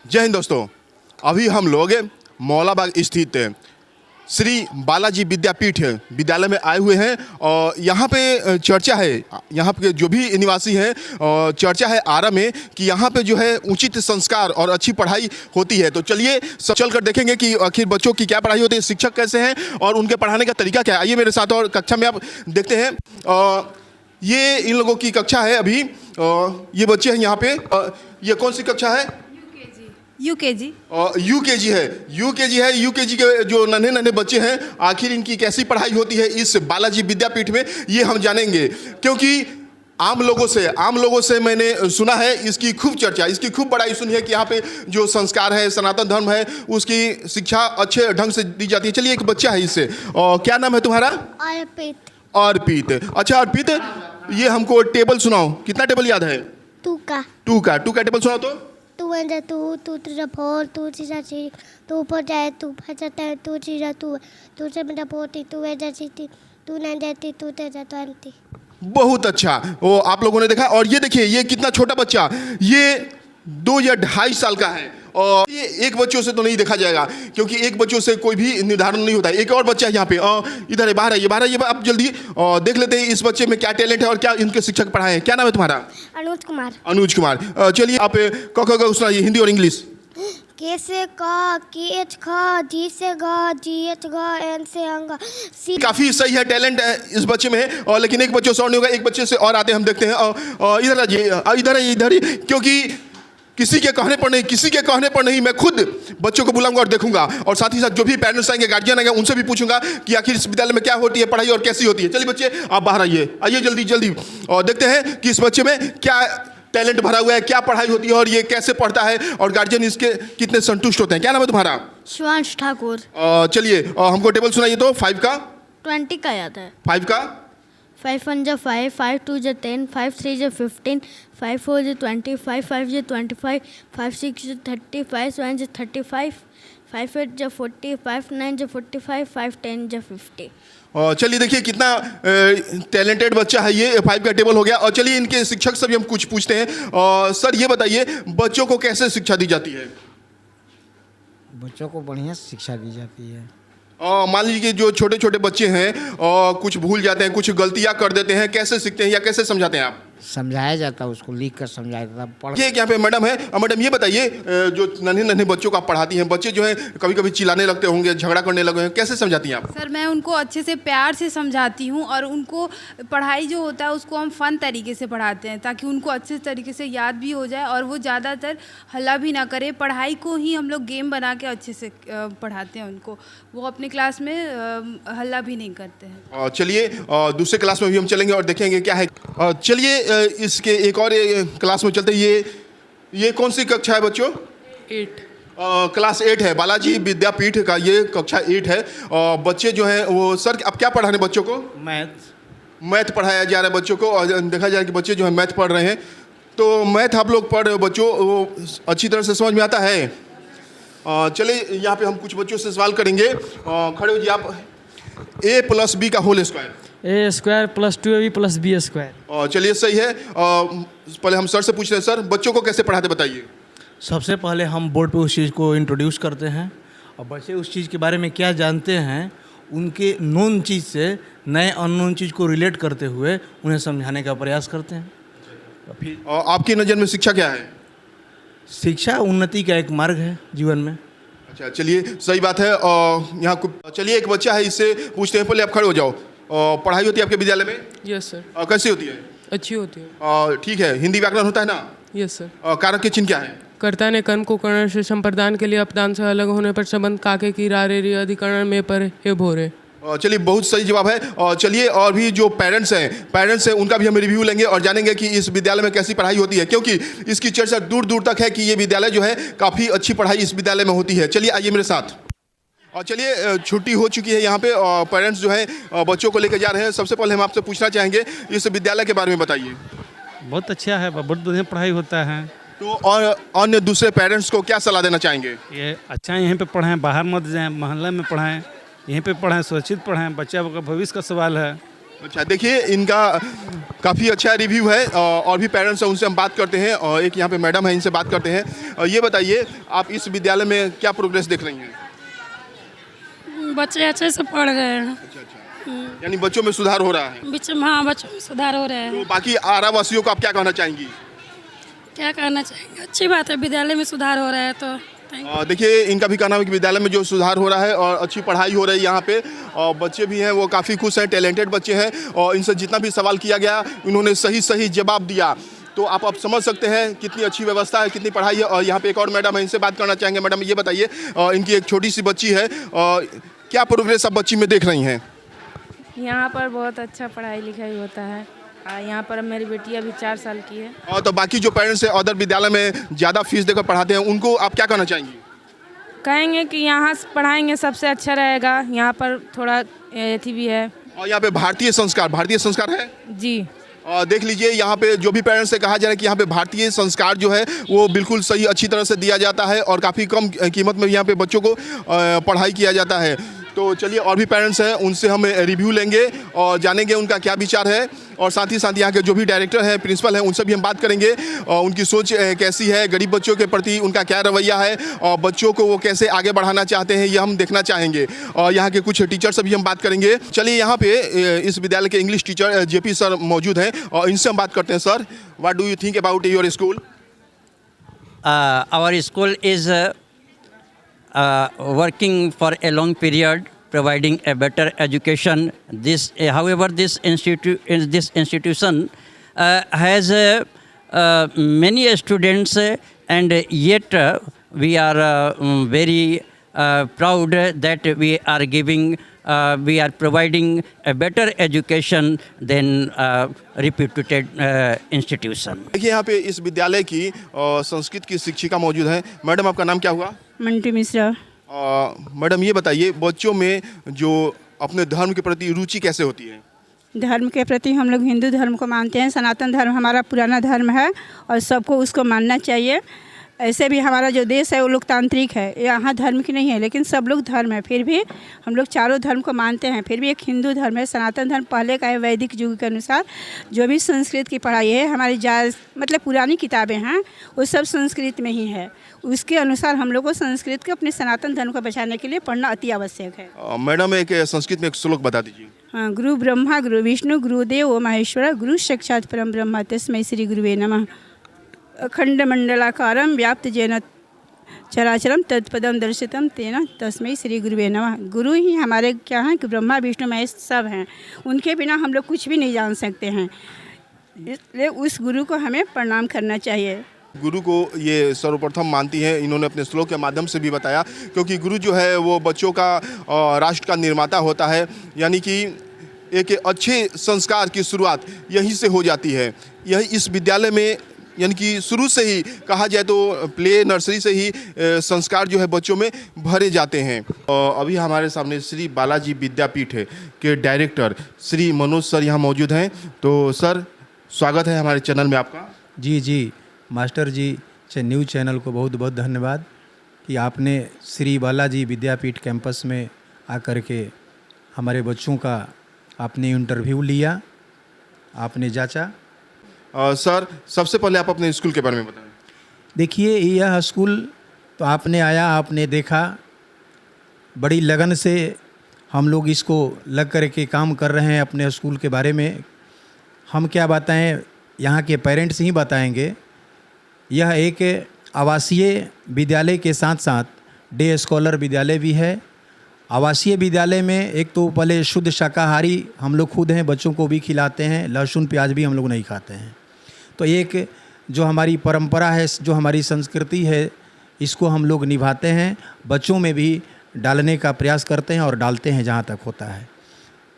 जय हिंद दोस्तों। अभी हम लोग मौलाबाग स्थित श्री बालाजी विद्यापीठ विद्यालय में आए हुए हैं और यहाँ पे चर्चा है, यहाँ पे जो भी निवासी हैं चर्चा है आरा में कि यहाँ पे जो है उचित संस्कार और अच्छी पढ़ाई होती है। तो चलिए चल कर देखेंगे कि आखिर बच्चों की क्या पढ़ाई होती है, शिक्षक कैसे हैं और उनके पढ़ाने का तरीका क्या है। आइए मेरे साथ और कक्षा में आप देखते हैं। ये इन लोगों की कक्षा है। अभी ये बच्चे हैं यहाँ पे। ये कौन सी कक्षा है? यूकेजी है। यूकेजी के जो नन्हे नन्हे बच्चे हैं, आखिर इनकी कैसी पढ़ाई होती है इस बालाजी विद्यापीठ में, ये हम जानेंगे। क्योंकि आम लोगों से मैंने सुना है इसकी खूब चर्चा, इसकी खूब बड़ाई सुनी है कि यहाँ पे जो संस्कार है, सनातन धर्म है, उसकी शिक्षा अच्छे ढंग से दी जाती है। चलिए एक बच्चा है इससे। और क्या नाम है तुम्हारा? अर्पित। अच्छा अर्पित, ये हमको टेबल सुनाओ। कितना टेबल याद है? टू का टेबल सुनाओ तो। 2 1 2 2 3 4 2 3 3 2 4 2 5 10 2 3 2 2 7 4 2 8 6 2 9 2 10 20। बहुत अच्छा, वो आप लोगों ने देखा। और ये देखिए ये कितना छोटा बच्चा, ये 2 या 2.5 साल का है। और ये एक बच्चों से तो नहीं देखा जाएगा क्योंकि एक बच्चों से कोई भी निर्धारण नहीं होता है। एक और बच्चा है यहाँ पे, इधर है, बाहर है, ये आप जल्दी देख लेते हैं इस बच्चे में क्या टैलेंट है और क्या इनके शिक्षक पढ़ाए हैं। क्या नाम है तुम्हारा? अनुज कुमार। चलिए आप क सुनाइए, हिंदी और इंग्लिश। के से का, की एच खा, जी से गा, जी एच गा, एन से अंगा, सी। काफी सही है, टैलेंट है इस बच्चे में है। और लेकिन एक बच्चे से और नहीं होगा, एक बच्चे से और आते हम देखते हैं। और इधर ही क्योंकि किसी के कहने पर नहीं, मैं खुद बच्चों को बुलाऊंगा और देखूंगा। और साथ ही साथ जो भी पेरेंट्स आएंगे, गार्जियन आएंगे, उनसे भी पूछूंगा कि आखिर इस विद्यालय में क्या होती है पढ़ाई और कैसी होती है। चलिए बच्चे आप बाहर आइए जल्दी और देखते हैं कि इस बच्चे में क्या टैलेंट भरा हुआ है, क्या पढ़ाई होती है और ये कैसे पढ़ता है और गार्जियन इसके कितने संतुष्ट होते हैं। क्या नाम है तुम्हारा? शिवांश ठाकुर। चलिए हमको टेबल सुनाइए तो। 5 का 20 का याद है। 5 का 5 1 5, 5 2 10, 5 3 15, 5 4 20, 5 5 25, 5 6 30, 5 7 35, 5 8 40, 5 9 45, 5 10 50। चलिए देखिए कितना टैलेंटेड बच्चा है ये। 5 का टेबल हो गया। और चलिए इनके शिक्षक से भी हम कुछ पूछते हैं। सर ये बताइए बच्चों को कैसे शिक्षा दी जाती है? बच्चों को बढ़िया शिक्षा दी जाती है। मान लीजिए कि जो छोटे छोटे बच्चे हैं कुछ भूल जाते हैं, कुछ गलतियां कर देते हैं, कैसे सीखते हैं या कैसे समझाते हैं आप? समझाया जाता है, उसको लिख कर समझाया जाता है, पढ़। ये यहाँ पे मैडम है। मैडम ये बताइए जो नन्हे बच्चों को आप पढ़ाती हैं, बच्चे जो है कभी कभी चिल्लाने लगते होंगे, झगड़ा करने लगे हैं, कैसे समझाती हैं आप? सर मैं उनको अच्छे से प्यार से समझाती हूँ और उनको पढ़ाई जो होता है उसको हम फ़न तरीके से पढ़ाते हैं ताकि उनको अच्छे तरीके से याद भी हो जाए और वो ज़्यादातर हल्ला भी ना करे। पढ़ाई को ही हम लोग गेम बना के अच्छे से पढ़ाते हैं उनको, वो अपने क्लास में हल्ला भी नहीं करते हैं। चलिए दूसरे क्लास में भी हम चलेंगे और देखेंगे क्या है। चलिए इसके एक और क्लास में चलते हैं। ये कौन सी कक्षा है बच्चों? 8 क्लास 8 है। बालाजी विद्यापीठ का ये कक्षा 8 है। और बच्चे जो हैं वो सर अब क्या पढ़ा रहे हैं बच्चों को? मैथ पढ़ाया जा रहा है बच्चों को। और देखा जाए कि बच्चे जो है मैथ पढ़ रहे हैं। तो मैथ आप लोग पढ़ रहे हो बच्चों, वो अच्छी तरह से समझ में आता है? चलिए यहाँ पे हम कुछ बच्चों से सवाल करेंगे। खड़े हो जी आप। a + b का whole square. a² + 2ab + b²। चलिए सही है। पहले हम सर से पूछ रहे हैं, सर बच्चों को कैसे पढ़ाते बताइए। सबसे पहले हम बोर्ड पे उस चीज़ को इंट्रोड्यूस करते हैं और बच्चे उस चीज़ के बारे में क्या जानते हैं, उनके नोन चीज़ से नए अननोन चीज़ को रिलेट करते हुए उन्हें समझाने का प्रयास करते हैं। फिर आपकी नज़र में शिक्षा क्या है? शिक्षा उन्नति का एक मार्ग है जीवन में। अच्छा चलिए सही बात है। यहाँ चलिए एक बच्चा है, इससे पूछते हैं। पहले आप खड़े हो जाओ। पढ़ाई होती है आपके विद्यालय में? Yes sir. कैसी होती है? अच्छी होती है। ठीक है। हिंदी व्याकरण होता है ना? Yes sir. कारक के चिन्ह क्या है? कर्ता ने कर्म को कर्ण से संप्रदान के लिए अपदान से अलग होने पर संबंध काके की रारे री अधिकरण में पर हे भोरे। चलिए बहुत सही जवाब है। और चलिए और भी जो पेरेंट्स हैं उनका भी हम रिव्यू लेंगे और जानेंगे कि इस विद्यालय में कैसी पढ़ाई होती है, क्योंकि इसकी चर्चा दूर दूर तक है कि ये विद्यालय जो है काफ़ी अच्छी पढ़ाई इस विद्यालय में होती है। चलिए आइए मेरे साथ। और चलिए छुट्टी हो चुकी है यहाँ पे और पेरेंट्स जो है बच्चों को लेकर जा रहे हैं। सबसे पहले हम आपसे पूछना चाहेंगे इस विद्यालय के बारे में बताइए। बहुत अच्छा है, बहुत बढ़िया पढ़ाई होता है। तो और अन्य दूसरे पेरेंट्स को क्या सलाह देना चाहेंगे? ये अच्छा यहीं पे पढ़ाएं, बाहर मत जाएं, मोहल्ले में पढ़ाएं, यहीं पे पढ़ाएं, सुरक्षित पढ़ाएं, बच्चा का भविष्य का सवाल है। अच्छा, देखिए इनका काफ़ी अच्छा रिव्यू है और भी पेरेंट्स हैं, उनसे हम बात करते हैं। और एक यहाँ पे मैडम है, इनसे बात करते हैं। ये बताइए, आप इस विद्यालय में क्या प्रोग्रेस देख रही हैं? बच्चे अच्छे से पढ़ रहे हैं। अच्छा अच्छा, यानी बच्चों में सुधार हो रहा है। बीच में हाँ, बच्चों में सुधार हो रहा है। तो बाकी आरा वासियों को आप क्या कहना चाहेंगी? क्या कहना चाहेंगे, अच्छी बात है, विद्यालय में सुधार हो रहा है तो देखिए इनका भी कहना है कि विद्यालय में जो सुधार हो रहा है और अच्छी पढ़ाई हो रही है यहाँ पे, और बच्चे भी हैं वो काफ़ी खुश हैं, टैलेंटेड बच्चे हैं। और इनसे जितना भी सवाल किया गया इन्होंने सही सही जवाब दिया। तो आप अब समझ सकते हैं कितनी अच्छी व्यवस्था है, कितनी पढ़ाई है। और यहाँ पे एक और मैडम है, इनसे बात करना चाहेंगे। मैडम ये बताइए, इनकी एक छोटी सी बच्ची है, क्या प्रोग्रेस आप बच्ची में देख रही हैं? यहाँ पर बहुत अच्छा पढ़ाई लिखाई होता है। यहाँ पर मेरी बेटी अभी 4 साल की है। और तो बाकी जो पेरेंट्स हैं अदर विद्यालय में ज़्यादा फीस देकर पढ़ाते हैं, उनको आप क्या कहना चाहेंगी? कहेंगे कि यहाँ से पढ़ाएंगे सबसे अच्छा रहेगा। यहाँ पर थोड़ा एथी भी है। और यहाँ पे भारतीय संस्कार है जी। और देख लीजिए यहाँ पे जो भी पेरेंट्स से कहा जा रहा है कि यहाँ पे भारतीय संस्कार जो है वो बिल्कुल सही अच्छी तरह से दिया जाता है और काफ़ी कम कीमत में यहाँ पे बच्चों को पढ़ाई किया जाता है। तो चलिए और भी पेरेंट्स हैं, उनसे हम रिव्यू लेंगे और जानेंगे उनका क्या विचार है। और साथ ही साथ यहाँ के जो भी डायरेक्टर हैं, प्रिंसिपल हैं, उनसे भी हम बात करेंगे और उनकी सोच कैसी है, गरीब बच्चों के प्रति उनका क्या रवैया है और बच्चों को वो कैसे आगे बढ़ाना चाहते हैं, ये हम देखना चाहेंगे। और यहाँ के कुछ टीचर से भी हम बात करेंगे। चलिए यहाँ पे इस विद्यालय के इंग्लिश टीचर JP सर मौजूद हैं और इनसे हम बात करते हैं। Sir, what do you think about your school? Our school is working for a long period, providing a better education. However, this institution has many students, and yet we are very proud that we are providing a better education than reputed institution. देखिए यहाँ पे इस विद्यालय की संस्कृत की शिक्षिका मौजूद हैं। मैडम, आपका नाम क्या हुआ? मंटू मिश्रा। मैडम ये बताइए, बच्चों में जो अपने धर्म के प्रति रुचि कैसे होती है? धर्म के प्रति हम लोग हिंदू धर्म को मानते हैं। सनातन धर्म हमारा पुराना धर्म है और सबको उसको मानना चाहिए। ऐसे भी हमारा जो देश है वो लोकतांत्रिक है, यहाँ धर्म की नहीं है, लेकिन सब लोग धर्म है। फिर भी हम लोग चारों धर्म को मानते हैं। फिर भी एक हिंदू धर्म है, सनातन धर्म पहले का है। वैदिक युग के अनुसार जो भी संस्कृत की पढ़ाई है, हमारी मतलब पुरानी किताबें हैं वो सब संस्कृत में ही है। उसके अनुसार हम लोग को संस्कृत को अपने सनातन धर्म को बचाने के लिए पढ़ना अति आवश्यक है। मैडम एक संस्कृत में एक श्लोक बता दीजिए। हाँ, गुरु ब्रह्मा गुरु विष्णु गुरुदेव महेश्वर गुरु साक्षात् परम ब्रह्म तस्मै श्री गुरुवे नमः। अखंड मंडलाकारं व्याप्त जेन चराचरम तत्पदम दर्शितम तेना तस्मै श्री गुरुवे नमः। गुरु ही हमारे क्या हैं कि ब्रह्मा विष्णु महेश सब हैं, उनके बिना हम लोग कुछ भी नहीं जान सकते हैं। इसलिए उस गुरु को हमें प्रणाम करना चाहिए। गुरु को ये सर्वप्रथम मानती हैं, इन्होंने अपने श्लोक के माध्यम से भी बताया, क्योंकि गुरु जो है वो बच्चों का राष्ट्र का निर्माता होता है। यानी कि एक अच्छे संस्कार की शुरुआत यहीं से हो जाती है। यही इस विद्यालय में यानी कि शुरू से ही कहा जाए तो प्ले नर्सरी से ही संस्कार जो है बच्चों में भरे जाते हैं। अभी हमारे सामने श्री बालाजी विद्यापीठ के डायरेक्टर श्री मनोज सर यहाँ मौजूद हैं। तो सर, स्वागत है हमारे चैनल में आपका। जी मास्टर जी, न्यूज़ चैनल को बहुत बहुत धन्यवाद कि आपने श्री बालाजी विद्यापीठ कैंपस में आकर के हमारे बच्चों का आपने इंटरव्यू लिया, आपने जांचा। सर, सबसे पहले आप अपने स्कूल के बारे में बताएं। देखिए, यह स्कूल तो आपने आया, आपने देखा, बड़ी लगन से हम लोग इसको लग कर के काम कर रहे हैं। अपने स्कूल के बारे में हम क्या बताएं, यहाँ के पेरेंट्स ही बताएंगे। यह एक आवासीय विद्यालय के साथ साथ डे स्कॉलर विद्यालय भी है। आवासीय विद्यालय में एक तो पहले शुद्ध शाकाहारी हम लोग खुद हैं, बच्चों को भी खिलाते हैं, लहसुन प्याज भी हम लोग नहीं खाते हैं। तो एक जो हमारी परंपरा है, जो हमारी संस्कृति है, इसको हम लोग निभाते हैं, बच्चों में भी डालने का प्रयास करते हैं और डालते हैं जहाँ तक होता है।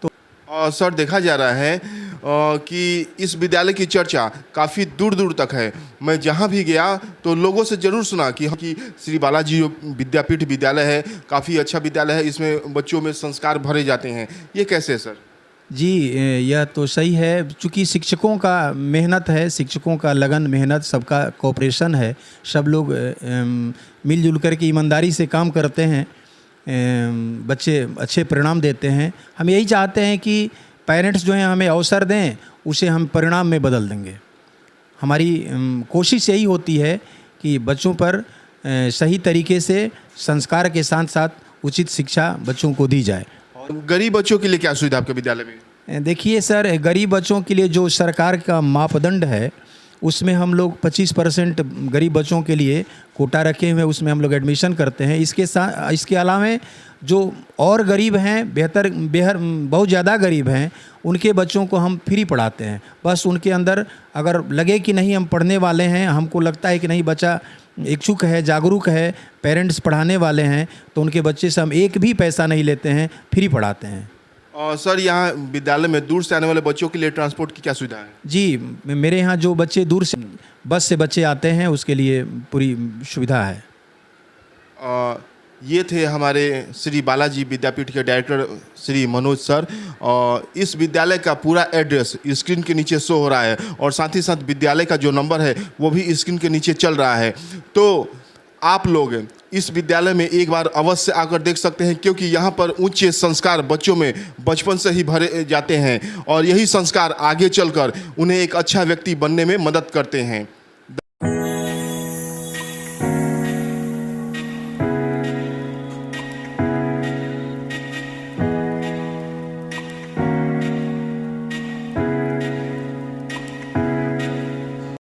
तो सर, देखा जा रहा है कि इस विद्यालय की चर्चा काफ़ी दूर दूर तक है। मैं जहाँ भी गया तो लोगों से ज़रूर सुना कि श्री बालाजी विद्यापीठ विद्यालय है, काफ़ी अच्छा विद्यालय है, इसमें बच्चों में संस्कार भरे जाते हैं। ये कैसे है सर? जी, यह तो सही है। चूँकि शिक्षकों का मेहनत है, शिक्षकों का लगन मेहनत, सबका कोऑपरेशन है, सब लोग मिलजुल कर के ईमानदारी से काम करते हैं, बच्चे अच्छे परिणाम देते हैं। हम यही चाहते हैं कि पेरेंट्स जो हैं हमें अवसर दें, उसे हम परिणाम में बदल देंगे। हमारी कोशिश यही होती है कि बच्चों पर सही तरीके से संस्कार के साथ साथ उचित शिक्षा बच्चों को दी जाए। गरीब बच्चों के लिए क्या सुविधा आपके विद्यालय में? देखिए सर, गरीब बच्चों के लिए जो सरकार का मापदंड है उसमें हम लोग 25% गरीब बच्चों के लिए कोटा रखे हुए, उसमें हम लोग एडमिशन करते हैं। इसके अलावा जो और गरीब हैं, बहुत ज़्यादा गरीब हैं, उनके बच्चों को हम फ्री पढ़ाते हैं। बस उनके अंदर अगर लगे कि नहीं हम पढ़ने वाले हैं, हमको लगता है कि नहीं बच्चा इच्छुक है, जागरूक है, पेरेंट्स पढ़ाने वाले हैं, तो उनके बच्चे से हम एक भी पैसा नहीं लेते हैं, फ्री पढ़ाते हैं। और सर, यहाँ विद्यालय में दूर से आने वाले बच्चों के लिए ट्रांसपोर्ट की क्या सुविधा है? जी, मेरे यहाँ जो बच्चे दूर से बस से बच्चे आते हैं उसके लिए पूरी सुविधा है। ये थे हमारे श्री बालाजी विद्यापीठ के डायरेक्टर श्री मनोज सर। और इस विद्यालय का पूरा एड्रेस स्क्रीन के नीचे शो हो रहा है और साथ ही साथ विद्यालय का जो नंबर है वो भी स्क्रीन के नीचे चल रहा है। तो आप लोग इस विद्यालय में एक बार अवश्य आकर देख सकते हैं, क्योंकि यहाँ पर उच्च संस्कार बच्चों में बचपन से ही भरे जाते हैं और यही संस्कार आगे चलकर उन्हें एक अच्छा व्यक्ति बनने में मदद करते हैं।